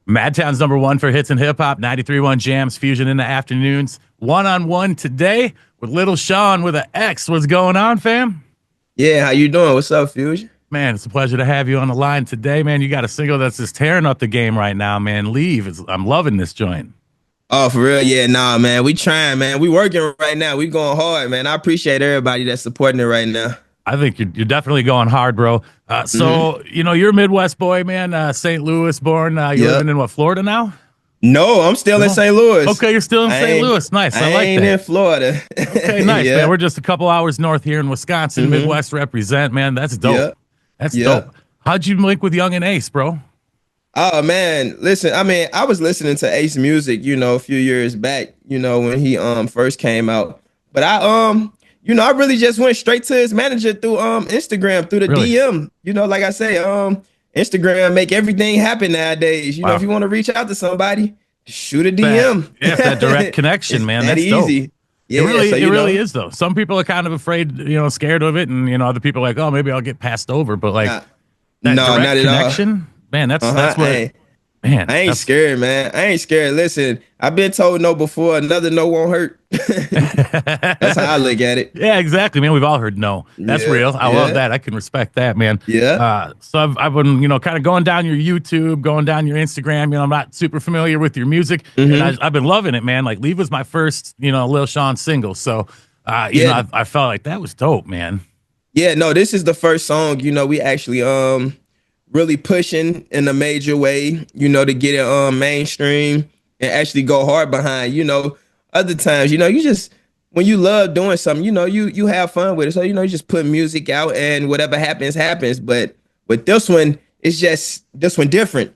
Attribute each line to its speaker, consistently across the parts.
Speaker 1: Madtown's #1 for hits and hip hop. 93.1 Jams Fusion in the afternoons. One-on-one today with Lil Shxwn with an X. What's going on, fam?
Speaker 2: Yeah, how you doing? What's up, Fusion?
Speaker 1: Man, it's a pleasure to have you on the line today, man. You got a single that's just tearing up the game right now, man. Leave. I'm loving this joint.
Speaker 2: Oh, for real? Yeah, nah, man. We trying, man. We working right now. We going hard, man. I appreciate everybody that's supporting it right now.
Speaker 1: I think you're definitely going hard, bro. So, you know, you're a Midwest boy, man. St. Louis born. You're living in what, Florida now?
Speaker 2: No, I'm still in St. Louis.
Speaker 1: Okay, you're still in St. Louis. Nice. I like that. I
Speaker 2: ain't in Florida.
Speaker 1: Okay, nice, man. We're just a couple hours north here in Wisconsin. Midwest represent, man. That's dope. That's dope. How'd you link with Yungeen Ace, bro?
Speaker 2: Oh, man. Listen, I mean, I was listening to Ace music, you know, a few years back, you know, when he first came out. But you know, I really just went straight to his manager through Instagram, through the DM. You know, like I say, Instagram make everything happen nowadays. You know, if you want to reach out to somebody, shoot a DM.
Speaker 1: Yeah, that direct connection, man. That's
Speaker 2: easy.
Speaker 1: Dope.
Speaker 2: Yeah,
Speaker 1: it really is though. Some people are kind of afraid, you know, scared of it, and you know, other people are like, oh, maybe I'll get passed over. But like, that direct connection, man, that's what. Man,
Speaker 2: I ain't scared, man. I ain't scared. Listen, I've been told no before. Another no won't hurt. That's how I look at it.
Speaker 1: Yeah, exactly, man. We've all heard no. That's real. I love that. I can respect that, man.
Speaker 2: Yeah.
Speaker 1: So I've been, you know, kind of going down your YouTube, going down your Instagram. You know, I'm not super familiar with your music, and I've been loving it, man. Like, Leave was my first, you know, Lil Shxwn single. So, you know, I felt like that was dope, man.
Speaker 2: Yeah, no, this is the first song, you know, we actually really pushing in a major way, you know, to get it mainstream and actually go hard behind. You know, other times, you know, you just, when you love doing something, you know, you have fun with it. So, you know, you just put music out and whatever happens, happens. But with this one, it's just this one different.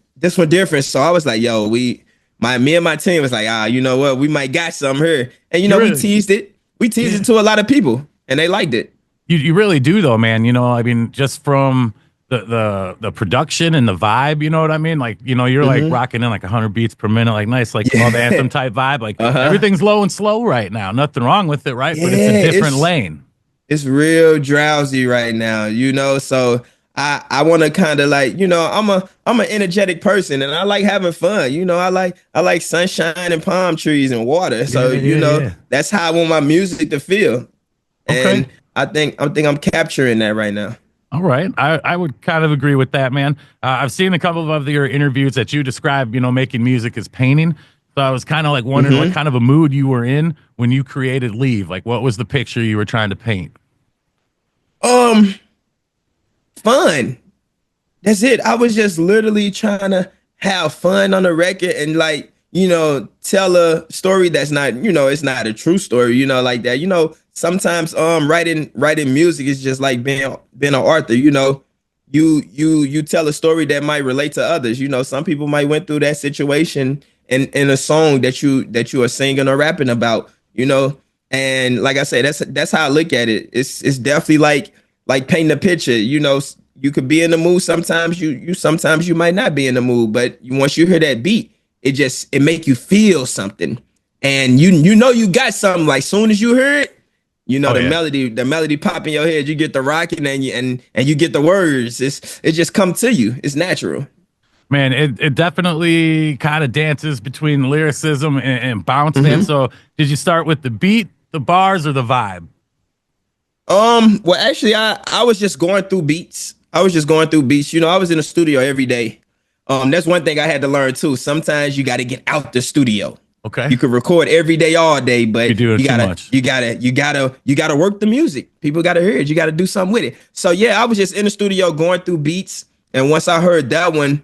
Speaker 2: So I was like, yo, me and my team was like, you know what, we might got something here. And you know, we teased it. We teased it to a lot of people and they liked it.
Speaker 1: You really do though, man. You know, I mean, just from the production and the vibe, you know what I mean? Like, you know, you're like rocking in like 100 beats per minute, like nice, like love anthem type vibe. Like everything's low and slow right now. Nothing wrong with it, right? But it's a different lane. It's
Speaker 2: real drowsy right now, you know. So I want to kind of like, you know, I'm an energetic person and I like having fun. You know, I like sunshine and palm trees and water. So you know, that's how I want my music to feel. And I think I'm capturing that right now.
Speaker 1: All right. I would kind of agree with that, man. I've seen a couple of your interviews that you describe, you know, making music as painting. So I was kind of like wondering what kind of a mood you were in when you created Leave. Like, what was the picture you were trying to paint?
Speaker 2: Fun. That's it. I was just literally trying to have fun on the record and like, you know, tell a story that's not, you know, it's not a true story, you know, like that. You know, sometimes writing music is just like being an author, you know. You tell a story that might relate to others. You know, some people might went through that situation in a song that you are singing or rapping about, you know. And like I said, that's how I look at it. It's definitely like painting a picture, you know. You could be in the mood sometimes, sometimes you might not be in the mood, but once you hear that beat, it make you feel something. And you know you got something. Like soon as you hear it, you know, the melody pop in your head, you get the rocking and you get the words. It just come to you. It's natural.
Speaker 1: Man, it definitely kind of dances between lyricism and bounce, man. So did you start with the beat, the bars, or the vibe?
Speaker 2: Well, actually, I was just going through beats. You know, I was in the studio every day. That's one thing I had to learn too. Sometimes you got to get out the studio.
Speaker 1: Okay.
Speaker 2: You could record every day, all day, but you gotta work the music. People gotta hear it. You gotta do something with it. So yeah, I was just in the studio going through beats, and once I heard that one,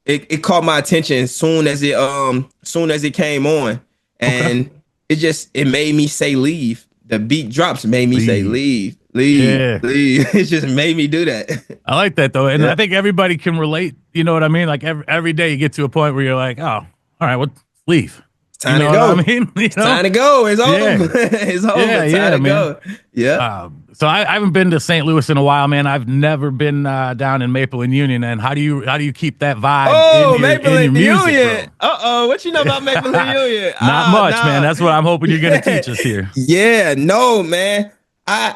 Speaker 2: it caught my attention soon as it came on, and it made me say leave. The beat drops made me say leave. It just made me do that.
Speaker 1: I like that though, and I think everybody can relate. You know what I mean? Like every day you get to a point where you're like, oh, all right, well, leave.
Speaker 2: Time to go. I mean, it's time to go. It's over. It's over. Time to go. Yeah.
Speaker 1: So I haven't been to St. Louis in a while, man. I've never been down in Maple and Union. And how do you keep that vibe?
Speaker 2: Maple and Union.
Speaker 1: Bro?
Speaker 2: What you know about Maple and Union?
Speaker 1: Not much, man. That's what I'm hoping you're gonna teach us here.
Speaker 2: Yeah. No, man. I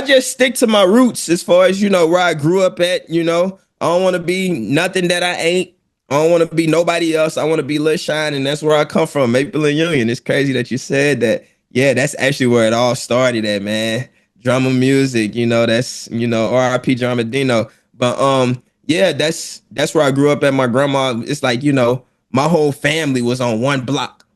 Speaker 2: just stick to my roots as far as, you know, where I grew up at. You know, I don't want to be nothing that I ain't. I don't want to be nobody else. I want to be Lil Shxwn, and that's where I come from, Maple and Yungeen. It's crazy that you said that. Yeah, that's actually where it all started at, man. Drama music, that's R.I.P. Drama Dino. But yeah, that's where I grew up at. My grandma, it's like, my whole family was on one block.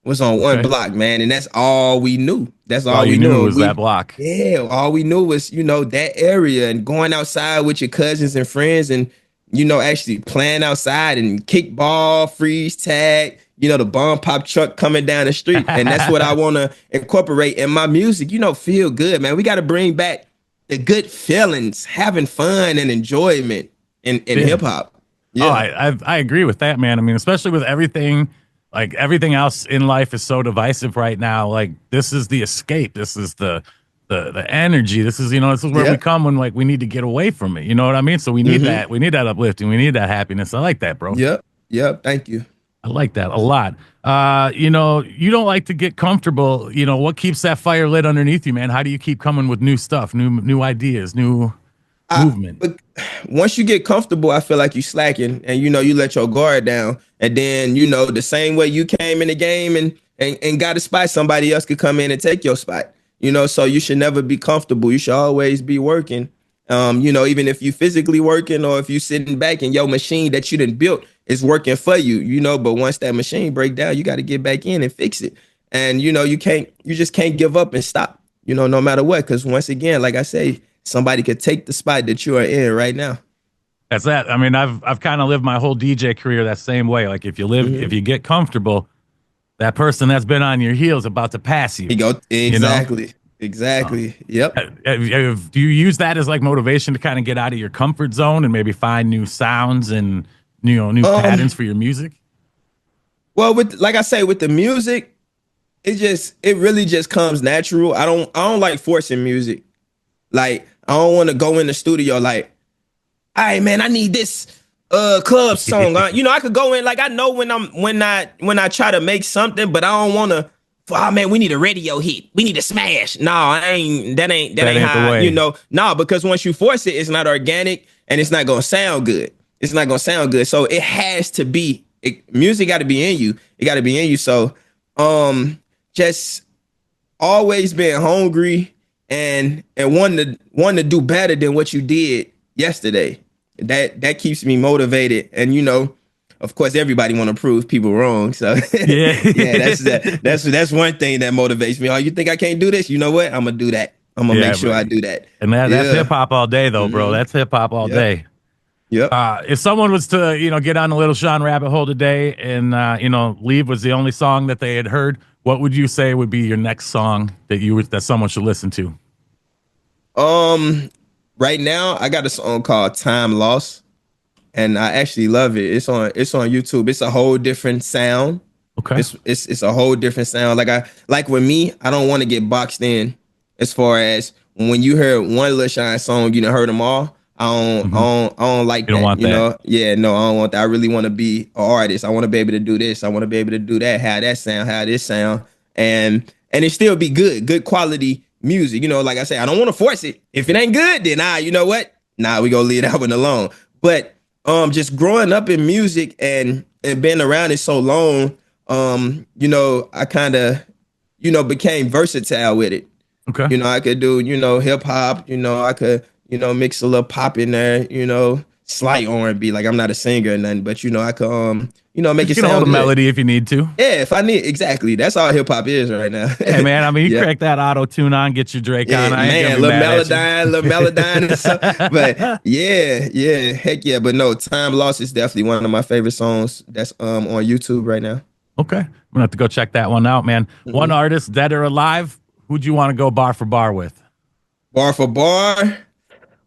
Speaker 2: One block, man, and that's all we knew. That's all we knew
Speaker 1: was that block.
Speaker 2: Yeah, all we knew was, that area, and going outside with your cousins and friends, and actually playing outside and kickball, freeze tag, the bomb pop truck coming down the street. And that's what I want to incorporate in my music. Feel good, man. We got to bring back the good feelings, having fun and enjoyment in hip hop.
Speaker 1: Yeah. Oh, I agree with that, man. I mean, especially with everything, like everything else in life is so divisive right now. Like, this is the escape. This is the energy. This is where we come when like we need to get away from it. You know what I mean? So we need that. We need that uplifting. We need that happiness. I like that, bro.
Speaker 2: Yep. Thank you.
Speaker 1: I like that a lot. You don't like to get comfortable. What keeps that fire lit underneath you, man? How do you keep coming with new stuff, new ideas, new movement?
Speaker 2: But once you get comfortable, I feel like you slacking, and you let your guard down, and then the same way you came in the game and got a spot, somebody else could come in and take your spot. So you should never be comfortable. You should always be working. Even if you physically working, or if you sitting back and your machine that you done built is working for you, but once that machine break down, you got to get back in and fix it. And you just can't give up and stop, no matter what. Because once again, like I say, somebody could take the spot that you are in right now.
Speaker 1: That's that. I mean, I've kind of lived my whole DJ career that same way. Like if you get comfortable, that person that's been on your heels about to pass you.
Speaker 2: Exactly. Exactly. Yep.
Speaker 1: Do you use that as like motivation to kind of get out of your comfort zone and maybe find new sounds and new patterns for your music?
Speaker 2: Well, like I say, with the music, it really just comes natural. I don't like forcing music. Like, I don't want to go in the studio like, all right, man, I need this club song. I could go in, like, I know when I try to make something, but I don't want to, oh man, we need a radio hit. We need a smash. No, that ain't how, no, because once you force it, it's not organic and it's not going to sound good. It's not going to sound good. So it has to be, music got to be in you. It got to be in you. So, just always being hungry and wanting to do better than what you did yesterday. That keeps me motivated. And, of course, everybody want to prove people wrong. So yeah, that's one thing that motivates me. Oh, you think I can't do this? You know what? I'm gonna do that. I'm gonna make sure I do that.
Speaker 1: And that's hip hop all day, though, bro. That's hip hop all day.
Speaker 2: Yep.
Speaker 1: If someone was to, get on the Lil Shxwn rabbit hole today and Leave was the only song that they had heard, what would you say would be your next song that someone should listen to?
Speaker 2: Right now I got a song called Time Lost. And I actually love it. It's on YouTube. It's a whole different sound.
Speaker 1: Okay.
Speaker 2: It's a whole different sound. Like with me, I don't want to get boxed in as far as when you hear one Lil Shxwn song, you done heard them all. I don't like that.
Speaker 1: Want that.
Speaker 2: Yeah, no, I don't want that. I really want to be an artist. I want to be able to do this. I want to be able to do that. How that sound, how this sound, and it still be good quality music. Like I say, I don't want to force it. If it ain't good, then you know what? We gonna leave that one alone. But just growing up in music and being around it so long, I kind of, became versatile with it.
Speaker 1: Okay.
Speaker 2: I could do, hip hop, I could, mix a little pop in there, slight R&B. Like, I'm not a singer or nothing, but I could make it sound
Speaker 1: hold a
Speaker 2: good.
Speaker 1: melody if you need to.
Speaker 2: Yeah, if I need, exactly. That's all hip hop is right now.
Speaker 1: Hey man, I mean, you crack that auto tune on, get your Drake on.
Speaker 2: Little melodine and stuff. But yeah, heck yeah. But no, Time Lost is definitely one of my favorite songs that's on YouTube right now.
Speaker 1: Okay, I'm gonna have to go check that one out, man. One artist, dead or alive, who'd you want to go bar for bar with?
Speaker 2: Bar for bar.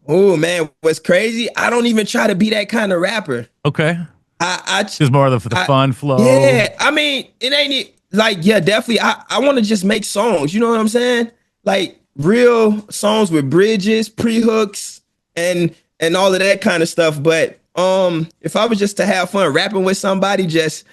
Speaker 2: Oh man, what's crazy? I don't even try to be that kind of rapper.
Speaker 1: Okay.
Speaker 2: I
Speaker 1: just more of the fun flow.
Speaker 2: Yeah, I mean, it ain't like, yeah, definitely. I want to just make songs. You know what I'm saying? Like real songs with bridges, pre-hooks, and all of that kind of stuff. But if I was just to have fun rapping with somebody, just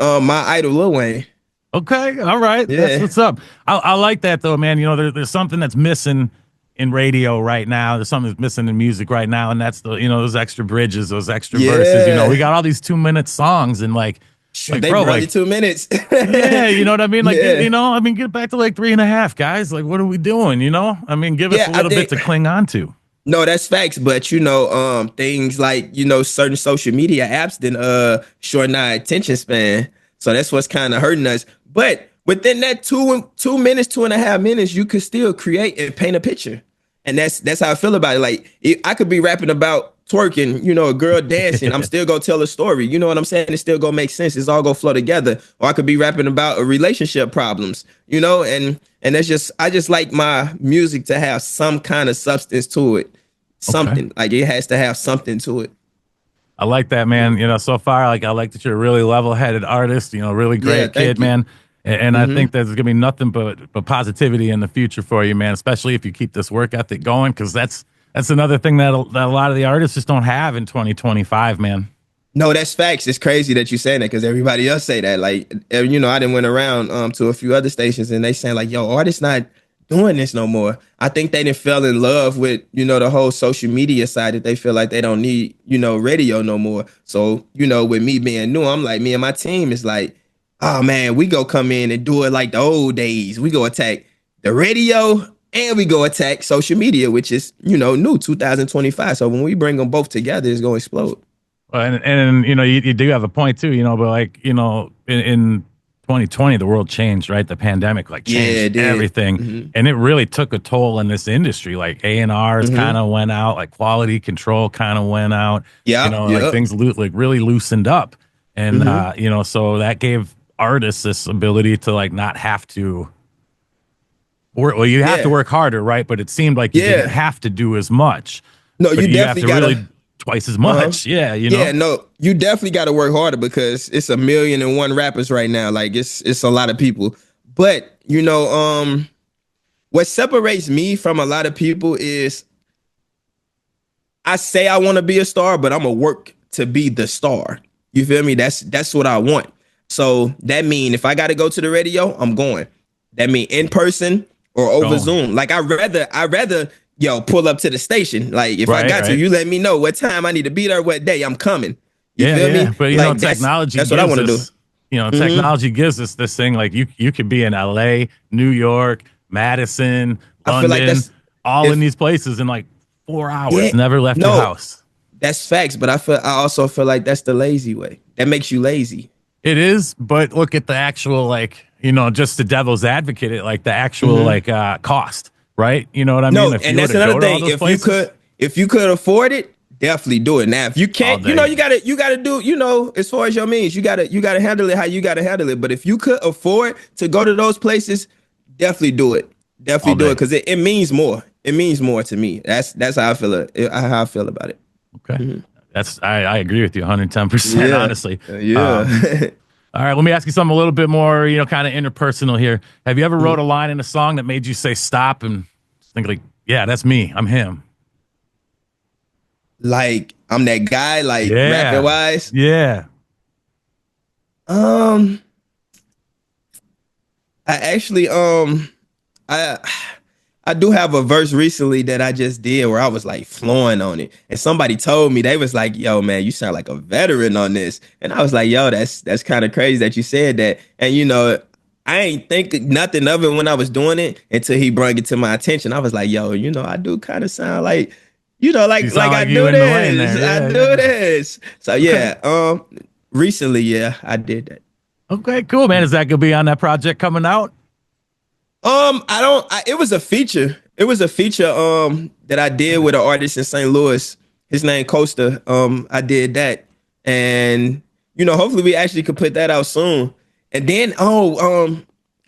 Speaker 2: my idol Lil Wayne.
Speaker 1: Okay, all right, that's what's up. I like that though, man. There's something that's missing in radio right now. There's something that's missing in music right now, and that's the, you know, those extra bridges, those extra verses. You know, we got all these 2-minute songs, and like
Speaker 2: they
Speaker 1: bro,
Speaker 2: barely
Speaker 1: like
Speaker 2: 2 minutes.
Speaker 1: yeah, you know what I mean? Like,
Speaker 2: Yeah.
Speaker 1: you know, I mean, get back to like 3.5, guys. Like, what are we doing? You know, I mean, give us a little bit to cling on to.
Speaker 2: No, that's facts. But you know, things like, you know, certain social media apps then shorten our attention span. So that's what's kind of hurting us. But within that 2 minutes, 2.5 minutes, you could still create and paint a picture. And that's how I feel about it. Like, I could be rapping about twerking, you know, a girl dancing. I'm still gonna tell a story. You know what I'm saying? It's still gonna make sense. It's all gonna flow together. Or I could be rapping about a relationship problems, you know, and that's just, I just like my music to have some kind of substance to it. Something. Okay. Like, it has to have something to it.
Speaker 1: I like that, man. You know, so far, like, I like that you're a really level-headed artist, you know, really great kid, man. And I think there's gonna be nothing but positivity in the future for you, man, especially if you keep this work ethic going, because that's another thing that a lot of the artists just don't have in 2025, man.
Speaker 2: No, that's facts. It's crazy that you saying that, because everybody else say that. Like, you know, I done went around to a few other stations, and they saying like, yo, artists not doing this no more. I think they done fell in love with, you know, the whole social media side, that they feel like they don't need, you know, radio no more. So, you know, with me being new, I'm like, me and my team is like, oh man, we go come in and do it like the old days. We go attack the radio and we go attack social media, which is, you know, new 2025. So when we bring them both together, it's going to explode.
Speaker 1: And you know, you do have a point too, you know, but like, you know, in 2020, the world changed, right? The pandemic like changed everything. And it really took a toll in this industry. Like A&Rs kind of went out, like quality control kind of went out. Yeah. You know, like things like really loosened up. And, you know, so that gave artists this ability to like not have to work. Well, you have to work harder, right? But it seemed like you didn't have to do as much.
Speaker 2: No, you definitely got
Speaker 1: really twice as much. Yeah, you know.
Speaker 2: Yeah, no, you definitely got to work harder, because it's 1,000,001 rappers right now. Like, it's a lot of people. But you know, what separates me from a lot of people is, I say I want to be a star, but I'm gonna work to be the star. You feel me? That's what I want. So that mean if I got to go to the radio, I'm going. That mean in person or over Zoom. Like, I rather yo pull up to the station. Like, if I got to, you let me know what time I need to be there, what day I'm coming. You feel me?
Speaker 1: But you know, technology.
Speaker 2: That's what I want to do.
Speaker 1: You know, technology gives us this thing. Like, you could be in LA, New York, Madison, London, all in these places in like 4 hours. Never left your house.
Speaker 2: That's facts. But I also feel like that's the lazy way. That makes you lazy.
Speaker 1: It is, but look at the actual, like, you know, just the devil's advocate, like the actual like cost, right? You know what I mean?
Speaker 2: No, and that's another thing. If you could afford it, definitely do it. Now, if you can't, you know, you gotta do, you know, as far as your means, you gotta handle it how you gotta handle it. But if you could afford to go to those places, definitely do it. Definitely do it, because it means more. It means more to me. That's how I feel about it.
Speaker 1: Okay. I agree with you 110%, honestly. All right, let me ask you something a little bit more, you know, kind of interpersonal here. Have you ever wrote a line in a song that made you say stop and think like, yeah, that's me, I'm him?
Speaker 2: Like, I'm that guy, like, rapping wise?
Speaker 1: Yeah.
Speaker 2: I actually, I do have a verse recently that I just did where I was like flowing on it. And somebody told me, they was like, yo, man, you sound like a veteran on this. And I was like, yo, that's kind of crazy that you said that. And, you know, I ain't think nothing of it when I was doing it until he brought it to my attention. I was like, yo, you know, I do kind of sound like, you know, like I do this. I do this. So, yeah, recently, I did that.
Speaker 1: Okay, cool, man. Is that going to be on that project coming out?
Speaker 2: It was a feature. It was a feature that I did with an artist in St. Louis. His name Costa. I did that. And you know, hopefully we actually could put that out soon. And then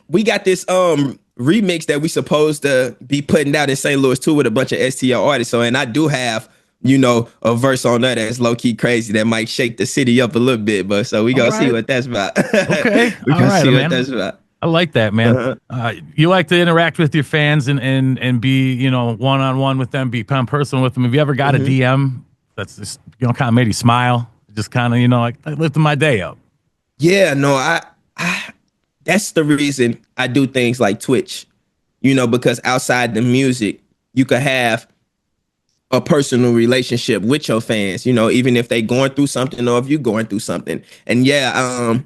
Speaker 2: we got this remix that we supposed to be putting out in St. Louis too with a bunch of STL artists. So, and I do have, you know, a verse on that that's low key crazy that might shake the city up a little bit. But so we gonna see what that's about.
Speaker 1: Okay.
Speaker 2: We gonna see what that's about.
Speaker 1: I like that, man. You like to interact with your fans and be, you know, one-on-one with them, become personal with them. Have you ever got a DM that's just, you know, kind of made you smile? Just kind of, you know, like lifting my day up.
Speaker 2: Yeah, no, I that's the reason I do things like Twitch, you know, because outside the music, you could have a personal relationship with your fans, you know, even if they going through something or if you going through something. And yeah,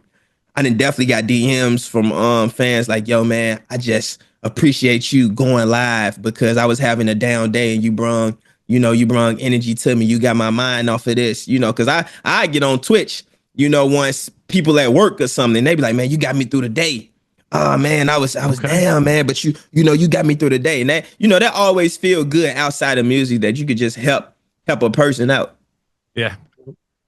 Speaker 2: I done definitely got DMs from fans like, yo, man, I just appreciate you going live because I was having a down day and you brung energy to me. You got my mind off of this, you know, because I get on Twitch, you know, once people at work or something, they be like, man, you got me through the day. Oh man, I was down, man, but you got me through the day. And that, you know, that always feel good outside of music that you could just help a person out.
Speaker 1: Yeah.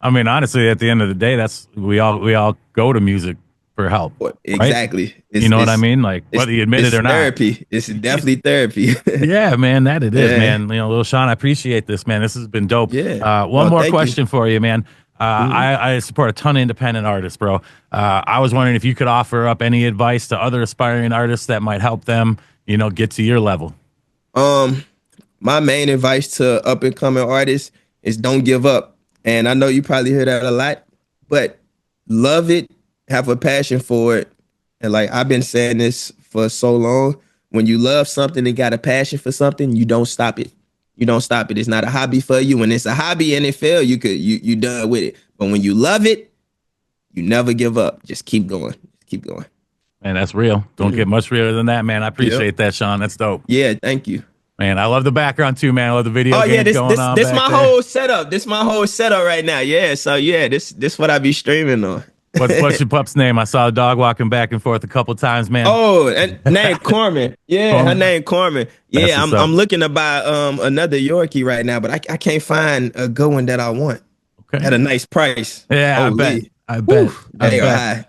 Speaker 1: I mean, honestly, at the end of the day, that's we all go to music for help.
Speaker 2: Exactly.
Speaker 1: Right? You know what I mean? Like whether you admit it or not.
Speaker 2: Therapy. It's definitely therapy.
Speaker 1: Yeah, man, that it is, man. You know, Lil Shxwn, I appreciate this, man. This has been dope.
Speaker 2: Yeah.
Speaker 1: One more question for you, man. I support a ton of independent artists, bro. I was wondering if you could offer up any advice to other aspiring artists that might help them, you know, get to your level.
Speaker 2: My main advice to up and coming artists is don't give up. And I know you probably hear that a lot, but love it, have a passion for it. And like I've been saying this for so long, when you love something and got a passion for something, you don't stop it. You don't stop it. It's not a hobby for you. When it's a hobby and it fail, you done with it. But when you love it, you never give up. Just keep going. Keep going.
Speaker 1: Man, that's real. Don't get much realer than that, man. I appreciate that, Shxwn. That's dope.
Speaker 2: Yeah, thank you.
Speaker 1: Man, I love the background too, man. I love the video games going on.
Speaker 2: This my whole setup. This my whole setup right now. Yeah, so yeah, this what I be streaming on.
Speaker 1: What's your pup's name? I saw a dog walking back and forth a couple times, man.
Speaker 2: Oh, and name Corman. Yeah, her name Corman. Yeah, I'm looking to buy another Yorkie right now, but I can't find a good one that I want at a nice price.
Speaker 1: Yeah,
Speaker 2: Holy.
Speaker 1: I bet.
Speaker 2: They are high.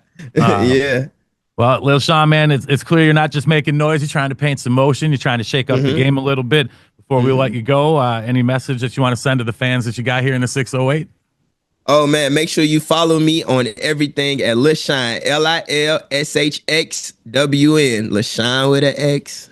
Speaker 2: Yeah.
Speaker 1: Well, Lil Shxwn, man, it's clear you're not just making noise. You're trying to paint some motion. You're trying to shake up the game a little bit. Before we let you go, any message that you want to send to the fans that you got here in the 608?
Speaker 2: Oh, man, make sure you follow me on everything at Lil Shxwn, LILSHXWN, Lil Shxwn with an X.